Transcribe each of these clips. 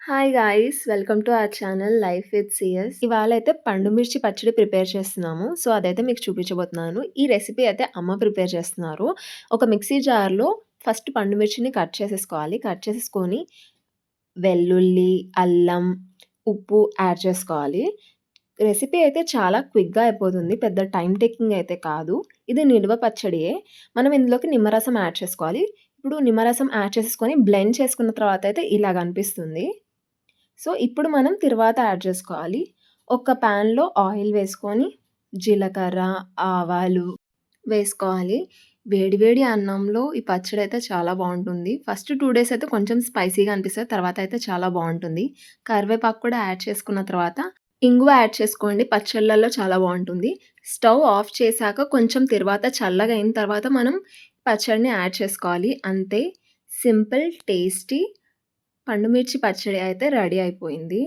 Hi guys! Welcome to our channel life with CS. ఇవాళైతే పండు మిర్చి పచ్చడి ప్రిపేర్ చేస్తున్నాము. సో, అదైతే మీకు చూపించబోతున్నాను. ఈ రెసిపీ అయితే అమ్మ ప్రిపేర్ చేస్తున్నారు. ఒక మిక్సీ జార్‌లో ఫస్ట్ పండు మిర్చిని కట్ చేసేసుకోవాలి. కట్ చేసేసుకొని వెల్లుల్లి, అల్లం, ఉప్పు యాడ్ చేసుకోవాలి. రెసిపీ అయితే చాలా క్విక్‌గా అయిపోతుంది. పెద్ద టైమ్ టేకింగ్ అయితే కాదు. ఇది నిల్వ పచ్చడియే. మనం ఇందులోకి నిమ్మరసం యాడ్ చేసుకోవాలి. ఇప్పుడు నిమ్మరసం యాడ్ చేసేసుకొని బ్లెండ్ చేసుకున్న తర్వాత అయితే ఇలా కనిపిస్తుంది. సో, ఇప్పుడు మనం తిరువాత యాడ్ చేసుకోవాలి. ఒక పాన్‌లో ఆయిల్ వేసుకొని, జీలకర్ర, ఆవాలు వేసుకోవాలి. వేడి వేడి అన్నంలో ఈ పచ్చడైతే చాలా బావుంటుంది. ఫస్ట్ 2 డేస్ అయితే కొంచెం స్పైసీగా అనిపిస్తది. తర్వాత అయితే చాలా బావుంటుంది. కరివేపాకు కూడా యాడ్ చేసుకున్న తర్వాత ఇంగువ యాడ్ చేసుకోండి. పచ్చళ్ళలో చాలా బావుంటుంది. స్టవ్ ఆఫ్ చేశాక కొంచెం తిరువాత చల్లగా అయిన తర్వాత మనం పచ్చడిని యాడ్ చేసుకోవాలి. అంతే సింపుల్, టేస్టీ పండు మిర్చి పచ్చడి అయితే రెడీ అయిపోయింది.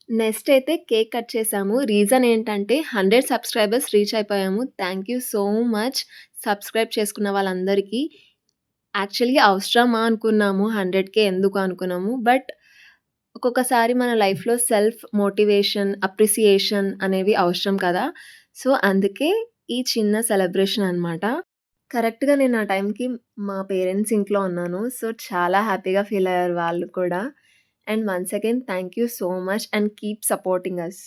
నెక్స్ట్ అయితే కేక్ కట్ చేసాము. రీజన్ ఏంటంటే 100 సబ్స్క్రైబర్స్ రీచ్ అయిపోయాము. Thank you so much subscribe చేసుకున్న వాళ్ళందరికీ. యాక్చువల్‌గా అవసరమా అనుకున్నాము. 100,000 ఎందుకు అనుకున్నాము. బట్ ఒక్కొక్కసారి మన లైఫ్‌లో సెల్ఫ్ మోటివేషన్, అప్రిసియేషన్ అనేవి అవసరం కదా! సో, అందుకే ఈ చిన్న సెలబ్రేషన్ అనమాట. కరెక్ట్‌గా నేను ఆ టైంకి మా పేరెంట్స్ ఇంట్లో ఉన్నాను. సో, చాలా హ్యాపీగా ఫీల్ అయ్యారు వాళ్ళు కూడా. And once again thank you so much and keep supporting us.